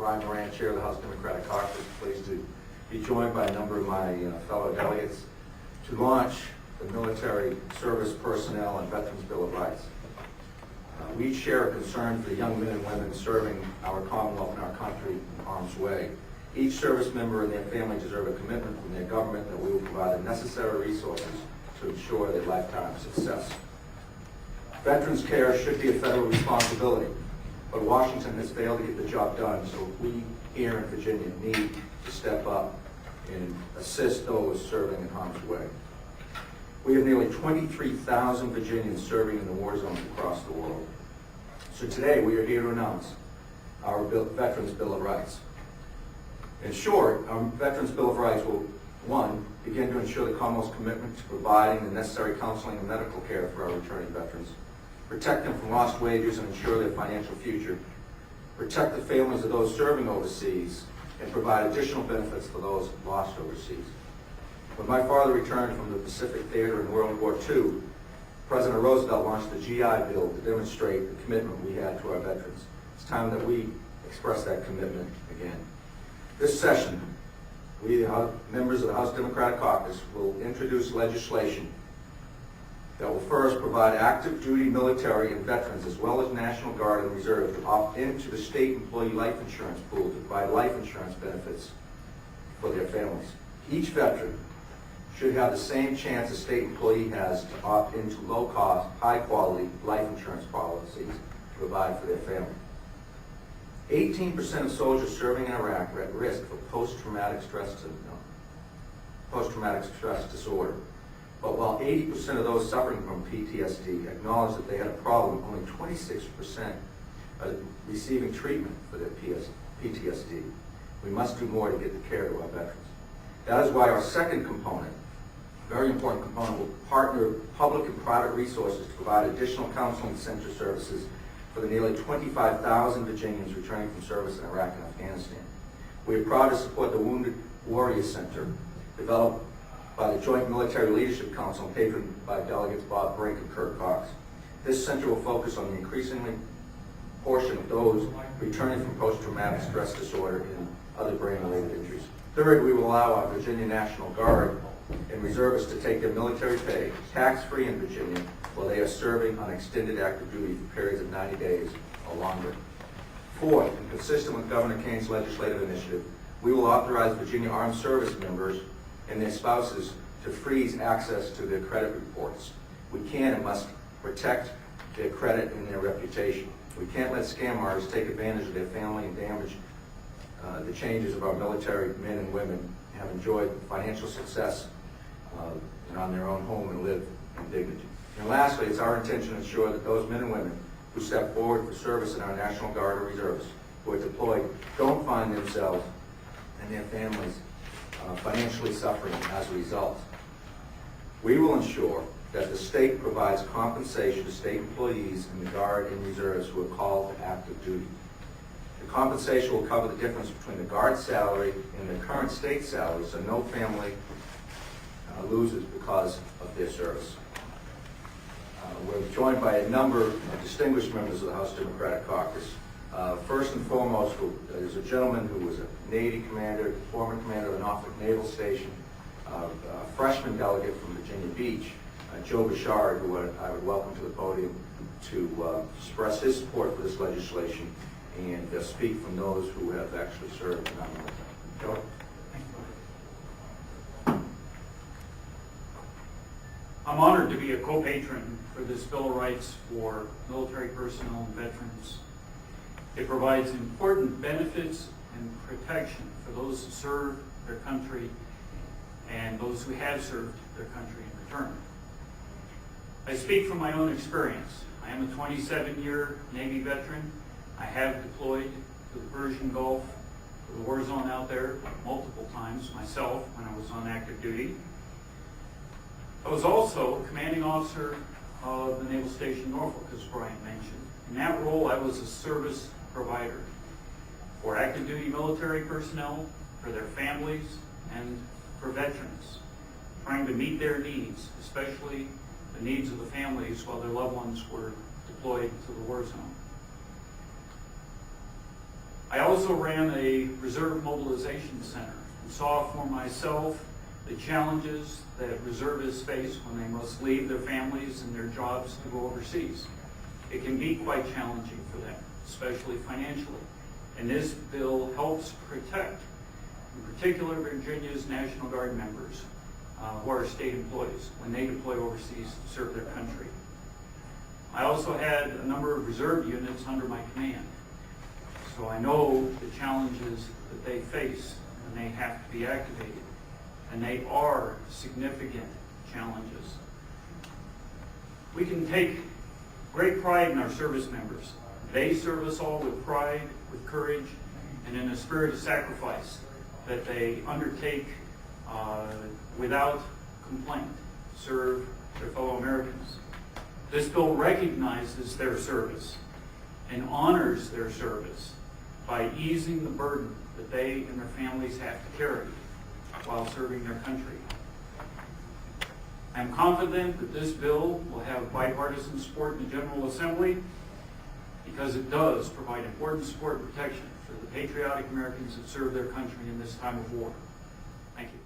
Brian Moran, Chair of the House Democratic Caucus, pleased to be joined by a number of my fellow delegates to launch the Military Service Personnel and Veterans Bill of Rights. We each share a concern for the young men and women serving our Commonwealth and our country in harm's way. Each service member and their family deserve a commitment from their government that we will provide the necessary resources to ensure their lifetime success. Veterans care should be a federal responsibility, but Washington has failed to get the job done, so we here in Virginia need to step up and assist those serving in harm's way. We have nearly 23,000 Virginians serving in the war zones across the world. So today we are here to announce our Veterans Bill of Rights. In short, our Veterans Bill of Rights will, one, begin to ensure the Commonwealth's commitment to providing the necessary counseling and medical care for our returning veterans, protect them from lost wages and ensure their financial future, protect the families of those serving overseas, and provide additional benefits for those lost overseas. When my father returned from the Pacific Theater in World War II, President Roosevelt launched the GI Bill to demonstrate the commitment we had to our veterans. It's time that we express that commitment again. This session, we, members of the House Democratic Caucus, will introduce legislation that will first provide active duty military and veterans, as well as National Guard and Reserve, to opt into the state employee life insurance pool to provide life insurance benefits for their families. Each veteran should have the same chance a state employee has to opt into low-cost, high-quality life insurance policies to provide for their family. 18% of soldiers serving in Iraq are at risk for post-traumatic stress disorder. But while 80% of those suffering from PTSD acknowledge that they had a problem, only 26% are receiving treatment for their PTSD. We must do more to get the care to our veterans. That is why our second component, very important component, will partner public and private resources to provide additional counseling center services for the nearly 25,000 Virginians returning from service in Iraq and Afghanistan. We are proud to support the Wounded Warrior Center, developed by the Joint Military Leadership Council and patroned by delegates Bob Brink and Kurt Cox. This center will focus on the increasingly portion of those returning from post-traumatic stress disorder and other brain-related injuries. Third, we will allow our Virginia National Guard and reservists to take their military pay tax-free in Virginia while they are serving on extended active duty for periods of 90 days or longer. Fourth, and consistent with Governor Kane's legislative initiative, we will authorize Virginia Armed Service members and their spouses to freeze access to their credit reports. We can and must protect their credit and their reputation. We can't let scam artists take advantage of their family and damage the changes of our military men and women have enjoyed financial success and on their own home and live in dignity. And lastly, it's our intention to ensure that those men and women who step forward for service in our National Guard or reserves who are deployed don't find themselves and their families financially suffering as a result. We will ensure that the state provides compensation to state employees in the Guard and reserves who are called to active duty. The compensation will cover the difference between the Guard salary and the current state salary, so no family loses because of their service. We're joined by a number of distinguished members of the House Democratic Caucus. First and foremost, there's a gentleman who was a Navy commander, former commander of the Norfolk Naval Station, a freshman delegate from Virginia Beach, Joe Bouchard, who I would welcome to the podium to express his support for this legislation and speak from those who have actually served in our military. Joe? I'm honored to be a co-patron for this Bill of Rights for military personnel and veterans. It provides important benefits and protection for those who serve their country and those who have served their country in return. I speak from my own experience. I am a 27-year Navy veteran. I have deployed to the Persian Gulf, to the war zone out there multiple times myself when I was on active duty. I was also commanding officer of the Naval Station Norfolk, as Brian mentioned. In that role, I was a service provider for active duty military personnel, for their families, and for veterans, trying to meet their needs, especially the needs of the families while their loved ones were deployed to the war zone. I also ran a reserve mobilization center and saw for myself the challenges that reservists face when they must leave their families and their jobs to go overseas. It can be quite challenging for them, especially financially. And this bill helps protect, in particular, Virginia's National Guard members who are state employees when they deploy overseas to serve their country. I also had a number of reserve units under my command, so I know the challenges that they face when they have to be activated, and they are significant challenges. We can take great pride in our service members. They serve us all with pride, with courage, and in a spirit of sacrifice that they undertake without complaint to serve their fellow Americans. This bill recognizes their service and honors their service by easing the burden that they and their families have to carry while serving their country. I'm confident that this bill will have bipartisan support in the General Assembly because it does provide important support and protection for the patriotic Americans that serve their country in this time of war. Thank you.